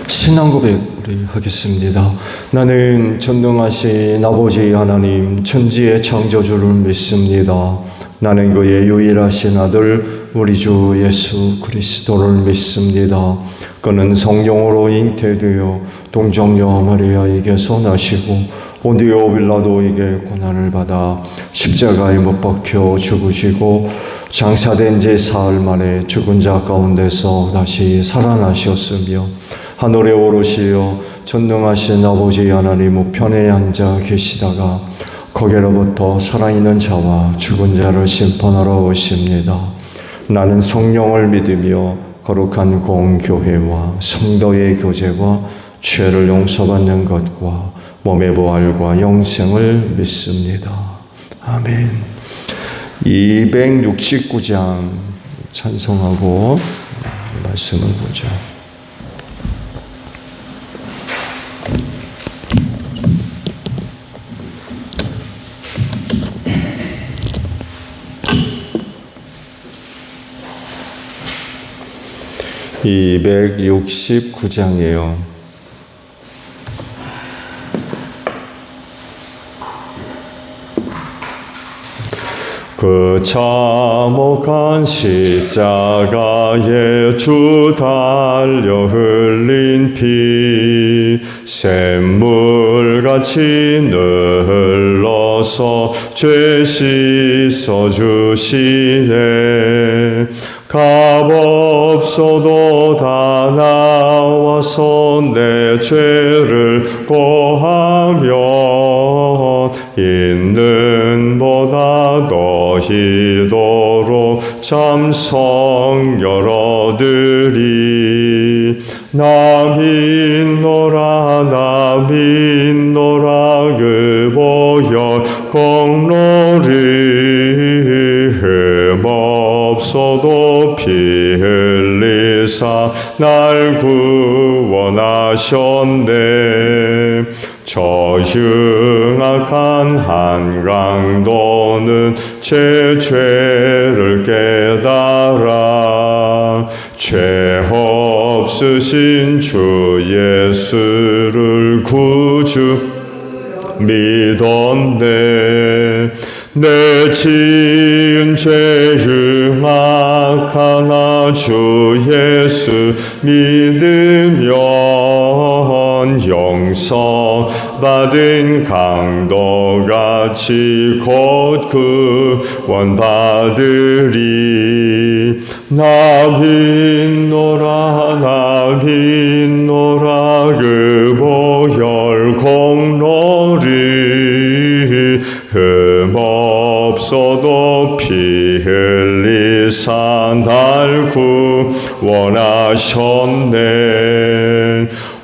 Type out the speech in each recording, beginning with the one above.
신앙 고백 우리 하겠습니다. 나는 전능하신 아버지 하나님 천지의 창조주를 믿습니다. 나는 그의 유일하신 아들 우리 주 예수 그리스도를 믿습니다. 그는 성령으로 잉태되어 동정녀 마리아에게서 나시고 본디오 빌라도에게 고난을 받아 십자가에 못 박혀 죽으시고 장사된 지 사흘 만에 죽은 자 가운데서 다시 살아나셨으며 하늘에 오르시어 전능하신 아버지 하나님 우편에 앉아 계시다가 거기로부터 살아있는 자와 죽은 자를 심판하러 오십니다. 나는 성령을 믿으며 거룩한 공교회와 성도의 교제와 죄를 용서받는 것과 몸의 부활과 영생을 믿습니다. 아멘. 269장 찬송하고 말씀을 보죠. (269장이에요) 그 참혹한 십자가에 주 달려 흘린 피 샘물같이 흘러서 죄 씻어주시네. 값없어도 다 나와서 내 죄를 고하면 있는 보다 더히도록 참성결 얻으리. 나 믿노라 그 보혈 공로리 흠없어도 피 흘리사 날 구원하셨네. 저 흉악한 한강도는 제 죄를 깨달아 죄 없으신 주 예수를 구주 믿었네. 내 지은 죄 흉악하나 주 예수 믿으면 용서받은 강도같이 곧 구원 받으리. 나 믿노라 그 보혈 공로리 흠없어도 피 흘리사 날 구원하셨네.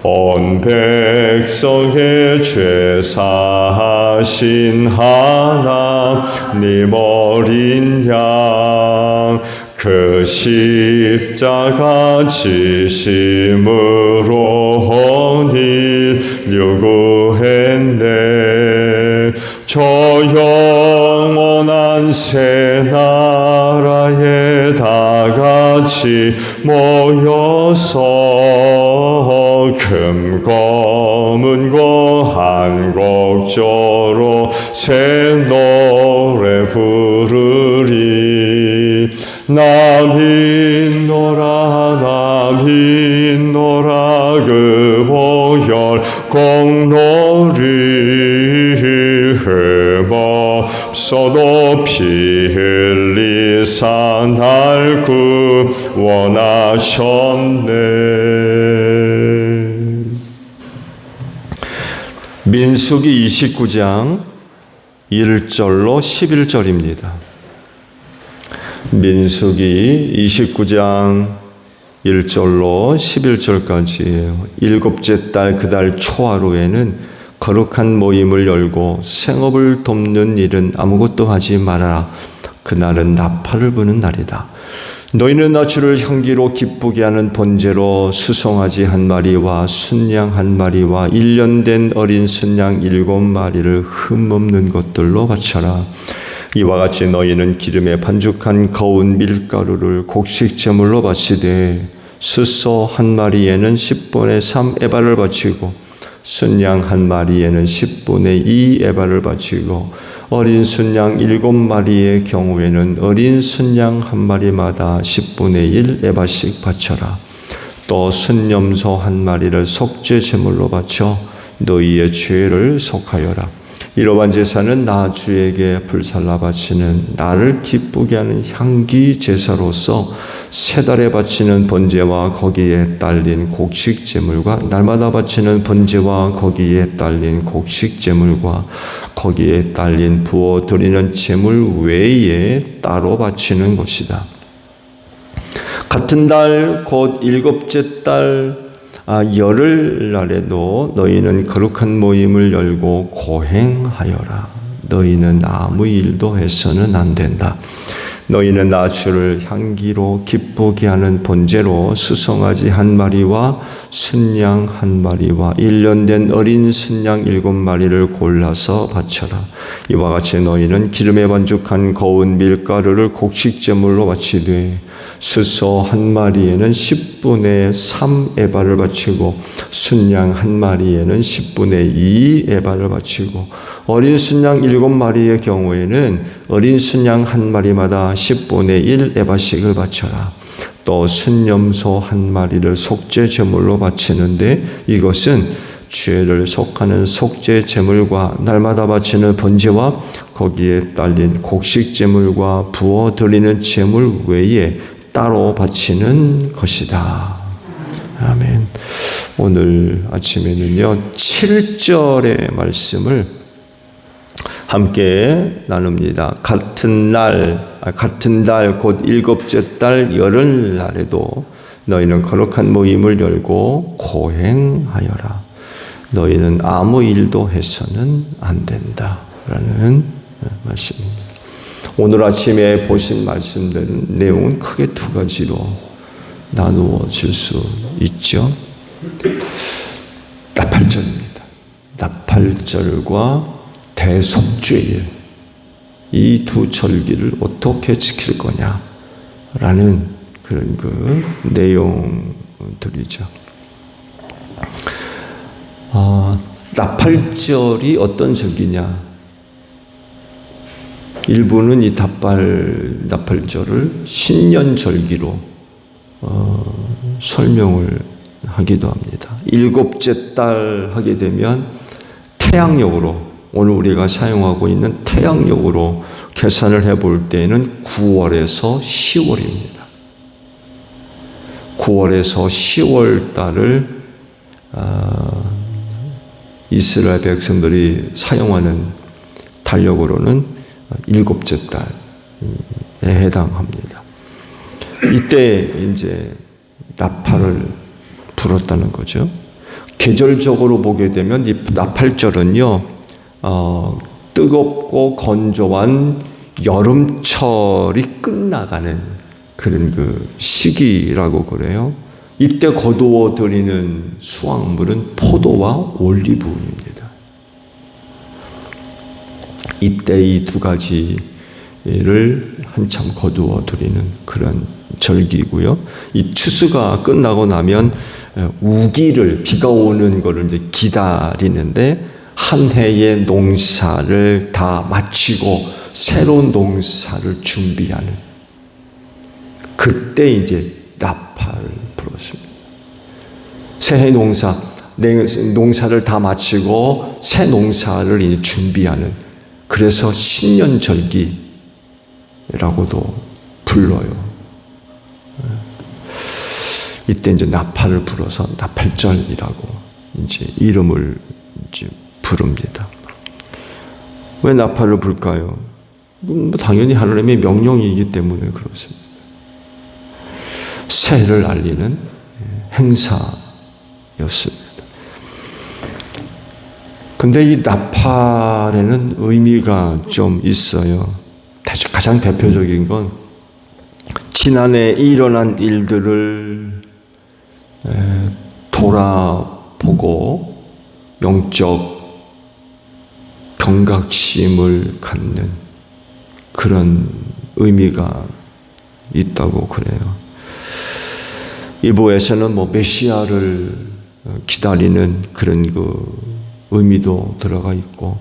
온 백성의 죄 사하신 하나님 어린 양, 그 십자가 지심으로 honit 요구했네. 저 영원한 새 나라에 다 같이 모여서 금검은 거 한 곡조로 새 노래 부르리. 나 믿노라 그 보혈 공로를 흠없어도 피 흘리사 날 구원하셨네. 민수기 29장 1절로 11절입니다. 민수기 29장 1절로 11절까지예요. 일곱째 달 그 달 초하루에는 거룩한 모임을 열고 생업을 돕는 일은 아무것도 하지 말아라. 그날은 나팔을 부는 날이다. 너희는 나 주를 향기로 기쁘게 하는 번제로 수송아지 한 마리와 순양 한 마리와 1년 된 어린 순양 7마리를 흠없는 것들로 바쳐라. 이와 같이 너희는 기름에 반죽한 거운 밀가루를 곡식제물로 바치되 숫소 한 마리에는 10분의 3 에바를 바치고 순양 한 마리에는 10분의 2 에바를 바치고 어린 순양 7마리의 경우에는 어린 순양 한 마리마다 10분의 1 에바씩 바쳐라. 또 순염소 한 마리를 속죄 제물로 바쳐 너희의 죄를 속하여라. 이러한 제사는 나 주에게 불살라 바치는 나를 기쁘게 하는 향기 제사로서 세 달에 바치는 번제와 거기에 딸린 곡식 제물과 날마다 바치는 번제와 거기에 딸린 곡식 제물과 거기에 딸린 부어 드리는 제물 외에 따로 바치는 것이다. 같은 달 곧 일곱째 달 열흘날에도 너희는 거룩한 모임을 열고 고행하여라. 너희는 아무 일도 해서는 안 된다. 너희는 나 주를 향기로 기쁘게 하는 번제로 수송아지 한 마리와 순양 한 마리와 1년 된 어린 순양 7마리를 골라서 바쳐라. 이와 같이 너희는 기름에 반죽한 거운 밀가루를 곡식제물로 바치되 숫소 한 마리에는 10분의 3 에바를 바치고 순양 한 마리에는 10분의 2 에바를 바치고 어린 순양 7마리의 경우에는 어린 순양 한 마리마다 10분의 1 에바씩을 바쳐라. 또 순염소 한 마리를 속죄 제물로 바치는데 이것은 죄를 속하는 속죄 제물과 날마다 바치는 번제와 거기에 딸린 곡식 제물과 부어 드리는 제물 외에 따로 바치는 것이다. 아멘. 오늘 아침에는요 7절의 말씀을 함께 나눕니다. 같은 달 곧 일곱째 달 열흘날에도 너희는 거룩한 모임을 열고 고행하여라. 너희는 아무 일도 해서는 안 된다. 라는 말씀입니다. 오늘 아침에 보신 말씀들은 내용은 크게 두 가지로 나누어질 수 있죠. 나팔절입니다. 나팔절과 대속죄일, 이 두 절기를 어떻게 지킬 거냐라는 그런 그 내용들이죠. 나팔절이 어떤 절기냐? 일부는 이 나팔절을 신년절기로 설명을 하기도 합니다. 일곱째 달 하게 되면 태양력으로, 오늘 우리가 사용하고 있는 태양력으로 계산을 해볼 때는 9월에서 10월입니다. 9월에서 10월 달을 이스라엘 백성들이 사용하는 달력으로는 7째 달에 해당합니다. 이때 이제 나팔을 불었다는 거죠. 계절적으로 보게 되면 이 나팔절은요, 뜨겁고 건조한 여름철이 끝나가는 그런 그 시기라고 그래요. 이때 거두어 드리는 수확물은 포도와 올리브입니다. 이때 이 두 가지를 한참 거두어 드리는 그런 절기고요. 이 추수가 끝나고 나면 우기를, 비가 오는 거를 이제 기다리는데, 한 해의 농사를 다 마치고 새로운 농사를 준비하는, 그때 이제 나팔을 불었습니다. 새해 농사를 다 마치고 새 농사를 이제 준비하는, 그래서 신년절기라고도 불러요. 이때 이제 나팔을 불어서 나팔절이라고 이제 이름을 이제 부릅니다. 왜 나팔을 불까요? 당연히 하나님의 명령이기 때문에 그렇습니다. 새해를 알리는 행사였습니다. 근데 이 나팔에는 의미가 좀 있어요. 가장 대표적인 건 지난해 일어난 일들을 돌아보고 영적 경각심을 갖는 그런 의미가 있다고 그래요. 일부에서는 메시아를 기다리는 그런 그 의미도 들어가 있고,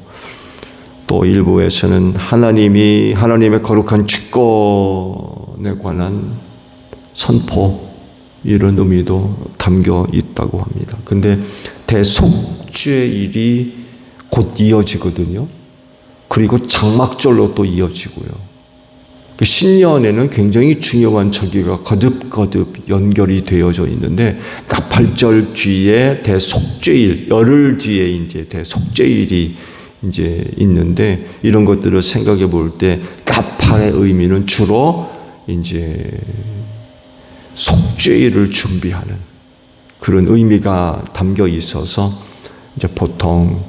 또 일부에서는 하나님의 거룩한 주권에 관한 선포, 이런 의미도 담겨 있다고 합니다. 근데 대속죄일이 곧 이어지거든요. 그리고 장막절로 또 이어지고요. 신년에는 굉장히 중요한 절기가 거듭거듭 연결이 되어져 있는데, 나팔절 뒤에 대속죄일, 열흘 뒤에 이제 대속죄일이 이제 있는데, 이런 것들을 생각해 볼 때 나팔의 의미는 주로 이제 속죄일을 준비하는 그런 의미가 담겨 있어서, 이제 보통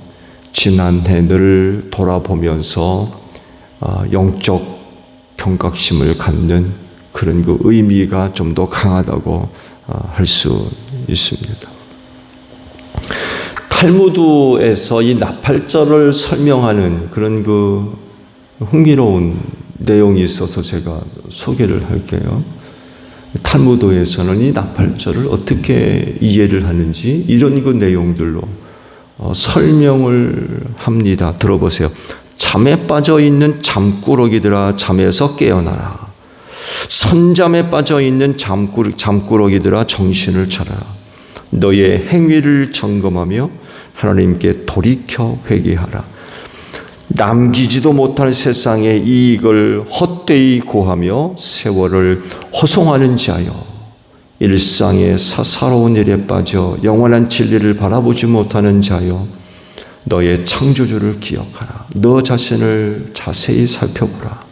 지난 해를 돌아보면서 영적 경각심을 갖는 그런 그 의미가 좀 더 강하다고 할 수 있습니다. 탈무드에서 이 나팔절을 설명하는 그런 그 흥미로운 내용이 있어서 제가 소개를 할게요. 탈무드에서는 이 나팔절을 어떻게 이해를 하는지 이런 그 내용들로 설명을 합니다. 들어보세요. 잠에 빠져있는 잠꾸러기들아 잠에서 깨어나라. 선잠에 빠져있는 잠꾸러기들아 정신을 차려라. 너의 행위를 점검하며 하나님께 돌이켜 회개하라. 남기지도 못할 세상의 이익을 헛되이 고하며 세월을 허송하는 자여, 일상의 사사로운 일에 빠져 영원한 진리를 바라보지 못하는 자여, 너의 창조주를 기억하라. 너 자신을 자세히 살펴보라.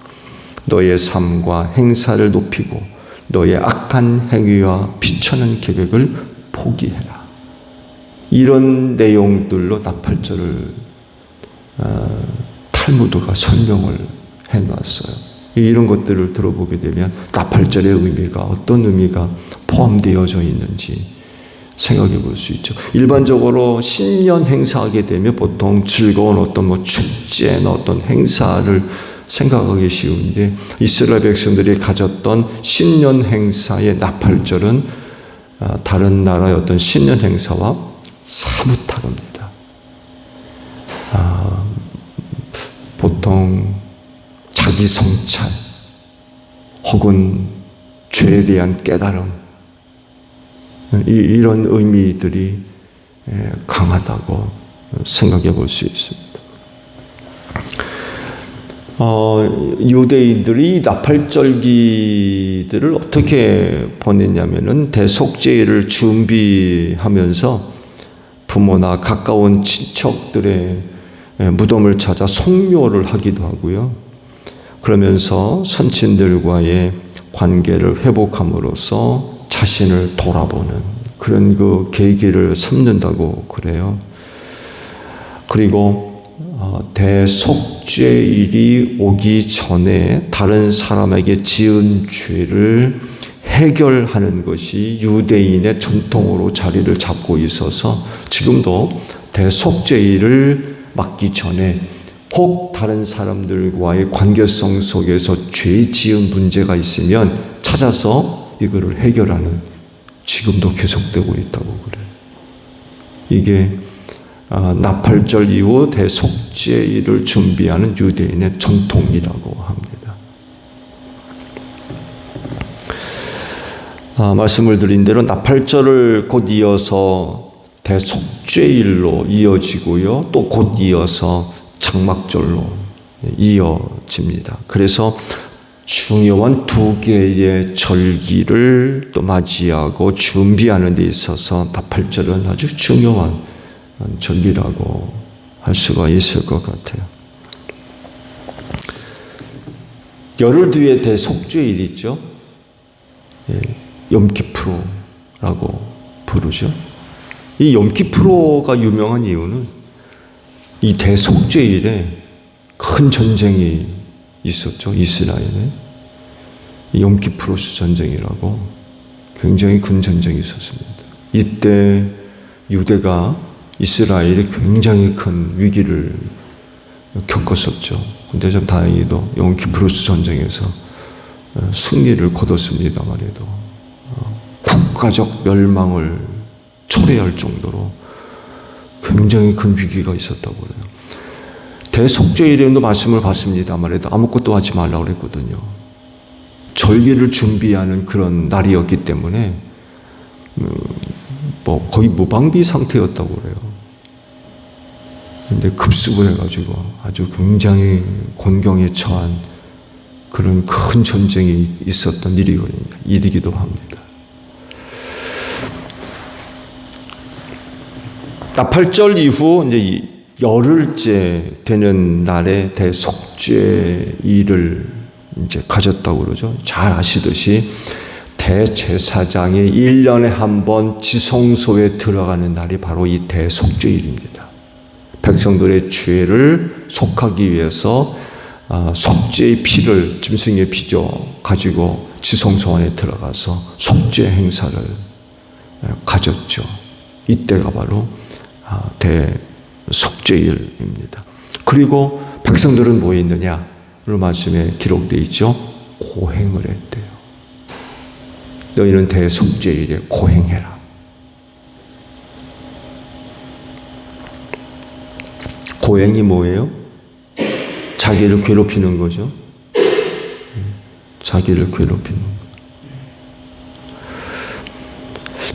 너의 삶과 행사를 높이고 너의 악한 행위와 비천한 계획을 포기해라. 이런 내용들로 나팔절을 탈무드가 설명을 해놨어요. 이런 것들을 들어보게 되면 나팔절의 의미가 어떤 의미가 포함되어져 있는지 생각해 볼 수 있죠. 일반적으로 신년 행사하게 되면 보통 즐거운 어떤 축제나 어떤 행사를 생각하기 쉬운데, 이스라엘 백성들이 가졌던 신년 행사의 나팔절은 다른 나라의 어떤 신년 행사와 사뭇 다릅니다. 보통 자기 성찰 혹은 죄에 대한 깨달음, 이런 의미들이 강하다고 생각해 볼 수 있습니다. 유대인들이 나팔절기들을 어떻게 보냈냐면은 대속죄일을 준비하면서 부모나 가까운 친척들의 무덤을 찾아 성묘를 하기도 하고요. 그러면서 선친들과의 관계를 회복함으로써 자신을 돌아보는 그런 그 계기를 삼는다고 그래요. 그리고 대속죄일이 오기 전에 다른 사람에게 지은 죄를 해결하는 것이 유대인의 전통으로 자리를 잡고 있어서 지금도 대속죄일을 맞기 전에 혹 다른 사람들과의 관계성 속에서 죄 지은 문제가 있으면 찾아서 이거를 해결하는 지금도 계속되고 있다고 그래요. 이게 나팔절 이후 대속죄일을 준비하는 유대인의 전통이라고 합니다. 말씀을 드린 대로 나팔절을 곧 이어서 대속죄일로 이어지고요. 또 곧 이어서 장막절로 이어집니다. 그래서 중요한 두 개의 절기를 또 맞이하고 준비하는 데 있어서 나팔절은 아주 중요한 절기라고 할 수가 있을 것 같아요. 열흘 뒤에 대속죄일이 있죠. 욤키프로라고 부르죠. 이 욤키프로가 유명한 이유는 이 대속죄일에 큰 전쟁이 있었죠. 이스라엘에. 욤키프로스 전쟁이라고 굉장히 큰 전쟁이 있었습니다. 이때 유대가 이스라엘이 굉장히 큰 위기를 겪었었죠. 근데 좀 다행히도 욤키프로스 전쟁에서 승리를 거뒀습니다만 해도 국가적 멸망을 초래할 정도로 굉장히 큰 위기가 있었다고 그래요. 대속죄일에도 말씀을 받습니다만 해도 아무것도 하지 말라고 그랬거든요. 절기를 준비하는 그런 날이었기 때문에 거의 무방비 상태였다고 그래요. 근데 급습을 해가지고 아주 굉장히 곤경에 처한 그런 큰 전쟁이 있었던 일이기도 합니다. 나팔절 이후 이제 열흘째 되는 날에 대속죄일을 이제 가졌다고 그러죠. 잘 아시듯이 대제사장이 1년에 한 번 지성소에 들어가는 날이 바로 이 대속죄일입니다. 백성들의 죄를 속하기 위해서 속죄의 피를 짐승의 피죠 가지고 지성소 안에 들어가서 속죄 행사를 가졌죠. 이때가 바로 대속죄일입니다. 그리고 백성들은 뭐 했느냐? 오늘 말씀에 기록되어 있죠. 고행을 했대요. 너희는 대속죄일에 고행해라. 고행이 뭐예요? 자기를 괴롭히는 거죠. 자기를 괴롭히는 거.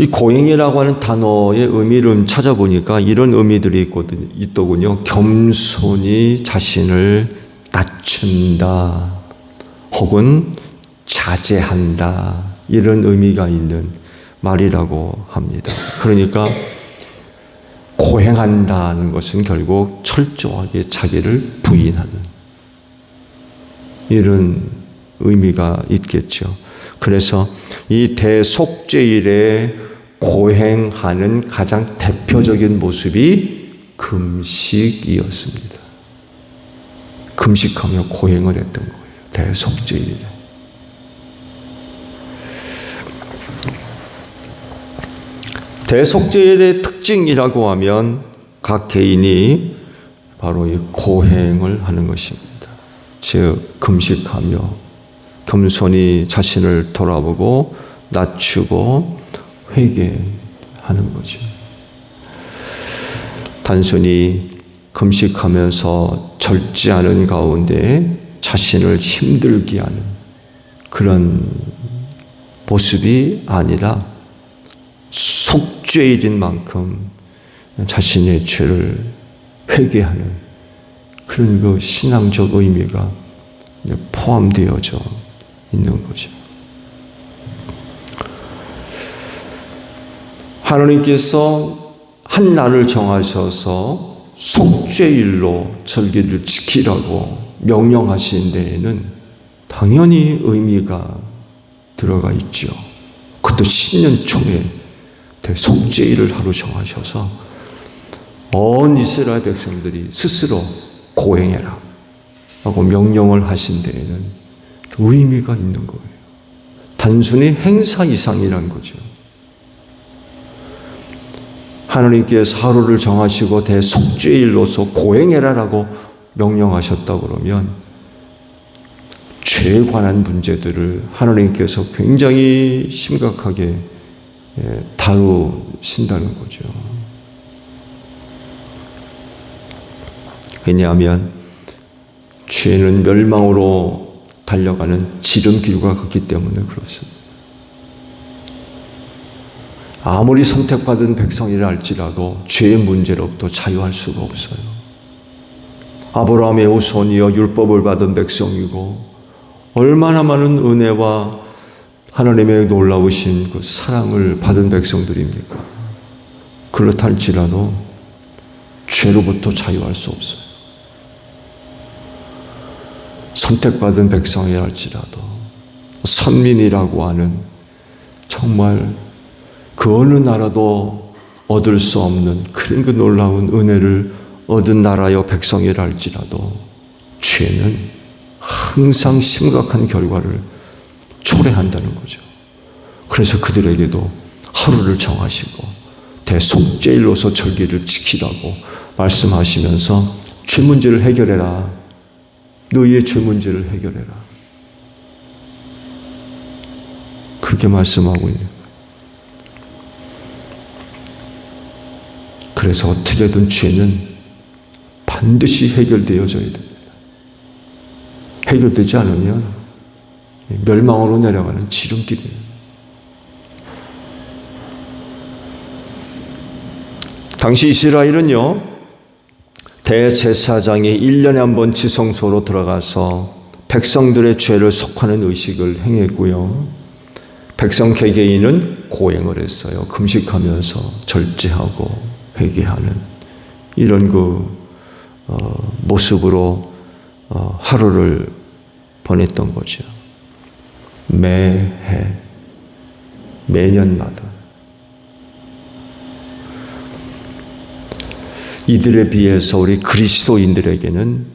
이 고행이라고 하는 단어의 의미를 찾아보니까 이런 의미들이 있더군요. 겸손히 자신을 낮춘다, 혹은 자제한다, 이런 의미가 있는 말이라고 합니다. 그러니까 고행한다는 것은 결국 철저하게 자기를 부인하는 이런 의미가 있겠죠. 그래서 이 대속죄일에 고행하는 가장 대표적인 모습이 금식이었습니다. 금식하며 고행을 했던 거예요. 대속죄일에. 대속죄일의 특징이라고 하면 각 개인이 바로 이 고행을 하는 것입니다. 즉 금식하며 겸손히 자신을 돌아보고 낮추고 회개하는 거죠. 단순히 금식하면서 절제하는 가운데 자신을 힘들게 하는 그런 모습이 아니라 속죄일인 만큼 자신의 죄를 회개하는 그런 그 신앙적 의미가 포함되어져 있는 거죠. 하나님께서 한 날을 정하셔서 속죄일로 절기를 지키라고 명령하신 데에는 당연히 의미가 들어가 있죠. 그것도 신년 초에 대속죄일을 하루 정하셔서 온 이스라엘 백성들이 스스로 고행해라 하고 명령을 하신 데에는 의미가 있는 거예요. 단순히 행사 이상이란 거죠. 하나님께서 하루를 정하시고 대속죄일로서 고행해라라고 명령하셨다 그러면 죄에 관한 문제들을 하나님께서 굉장히 심각하게 다루신다는 거죠. 왜냐하면 죄는 멸망으로 달려가는 지름길과 같기 때문에 그렇습니다. 아무리 선택받은 백성이라 할지라도 죄의 문제로부터 자유할 수가 없어요. 아브라함의 후손이여 율법을 받은 백성이고 얼마나 많은 은혜와 하나님의 놀라우신 그 사랑을 받은 백성들입니까? 그렇다 할지라도 죄로부터 자유할 수 없어요. 선택받은 백성이라 할지라도 선민이라고 하는 정말 그 어느 나라도 얻을 수 없는 그런 그 놀라운 은혜를 얻은 나라여 백성이라 할지라도 죄는 항상 심각한 결과를 초래한다는 거죠. 그래서 그들에게도 하루를 정하시고 대속죄일로서 절기를 지키라고 말씀하시면서 죄 문제를 해결해라. 너희의 죄 문제를 해결해라. 그렇게 말씀하고 있는 거예요. 그래서 어떻게든 죄는 반드시 해결되어져야 됩니다. 해결되지 않으면 멸망으로 내려가는 지름길이에요. 당시 이스라엘은요, 대제사장이 1년에 한 번 지성소로 들어가서 백성들의 죄를 속하는 의식을 행했고요. 백성 개개인은 고행을 했어요. 금식하면서 절제하고 회개하는 이런 모습으로 하루를 보냈던 거죠. 매해, 매년마다. 이들에 비해서 우리 그리스도인들에게는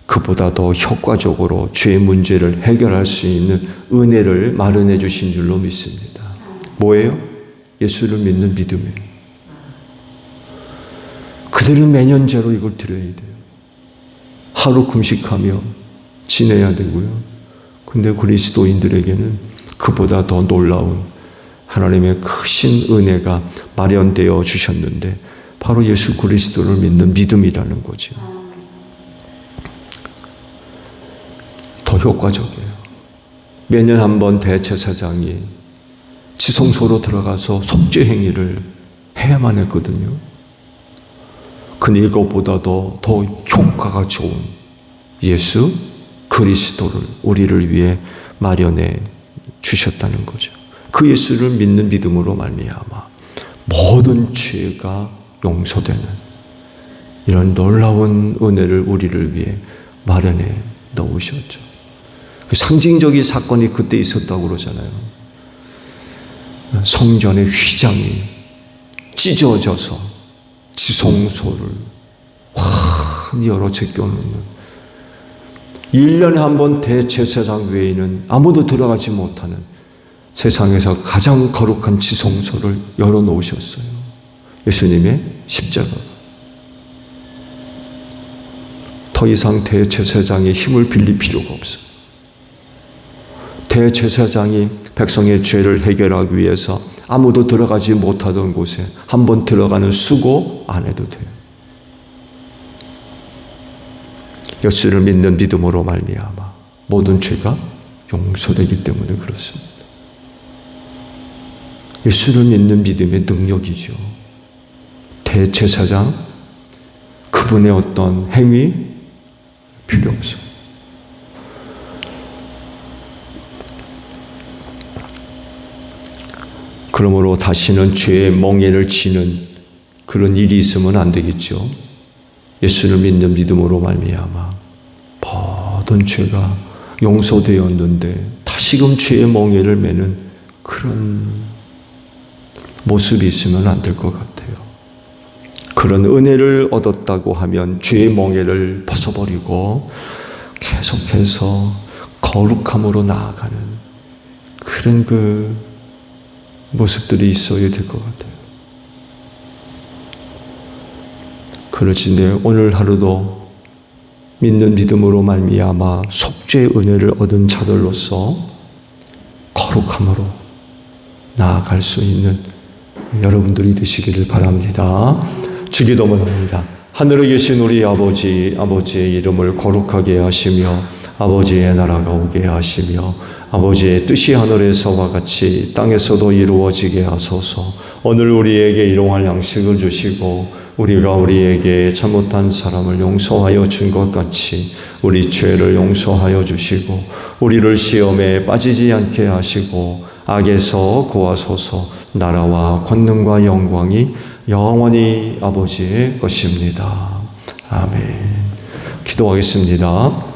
그보다 더 효과적으로 죄 문제를 해결할 수 있는 은혜를 마련해 주신 줄로 믿습니다. 뭐예요? 예수를 믿는 믿음이에요. 그들은 매년제로 이걸 드려야 돼요. 하루 금식하며 지내야 되고요. 근데 그리스도인들에게는 그보다 더 놀라운 하나님의 크신 은혜가 마련되어 주셨는데 바로 예수 그리스도를 믿는 믿음이라는 거죠. 더 효과적이에요. 매년 한 번 대제사장이 지성소로 들어가서 속죄 행위를 해야만 했거든요. 근데 이것보다도 더 효과가 좋은 예수 그리스도를 우리를 위해 마련해 주셨다는 거죠. 그 예수를 믿는 믿음으로 말미암아 모든 죄가 용서되는 이런 놀라운 은혜를 우리를 위해 마련해 놓으셨죠. 그 상징적인 사건이 그때 있었다고 그러잖아요. 성전의 휘장이 찢어져서 지성소를 환히 열어 제껴놓는 1년에 한 번 대제사장 외에는 아무도 들어가지 못하는 세상에서 가장 거룩한 지성소를 열어놓으셨어요. 예수님의 십자가. 더 이상 대제사장의 힘을 빌릴 필요가 없어요. 대제사장이 백성의 죄를 해결하기 위해서 아무도 들어가지 못하던 곳에 한번 들어가는 수고 안 해도 돼요. 예수를 믿는 믿음으로 말미암아 모든 죄가 용서되기 때문에 그렇습니다. 예수를 믿는 믿음의 능력이죠. 대제사장 그분의 어떤 행위 필요 없어요. 그러므로 다시는 죄의 멍에를 지는 그런 일이 있으면 안 되겠죠. 예수를 믿는 믿음으로 말미암아 모든 죄가 용서되었는데 다시금 죄의 멍에를 매는 그런 모습이 있으면 안 될 것 같아요. 그런 은혜를 얻었다고 하면 죄의 멍에를 벗어버리고 계속해서 거룩함으로 나아가는 그런 그 모습들이 있어야 될 것 같아요. 그러신데 오늘 하루도 믿는 믿음으로 말미암아 속죄의 은혜를 얻은 자들로서 거룩함으로 나아갈 수 있는 여러분들이 되시기를 바랍니다. 주기도문 합니다. 하늘에 계신 우리 아버지, 아버지의 이름을 거룩하게 하시며 아버지의 나라가 오게 하시며 아버지의 뜻이 하늘에서와 같이 땅에서도 이루어지게 하소서. 오늘 우리에게 일용할 양식을 주시고 우리가 우리에게 잘못한 사람을 용서하여 준 것 같이 우리 죄를 용서하여 주시고 우리를 시험에 빠지지 않게 하시고 악에서 구하소서. 나라와 권능과 영광이 영원히 아버지의 것입니다. 아멘. 기도하겠습니다.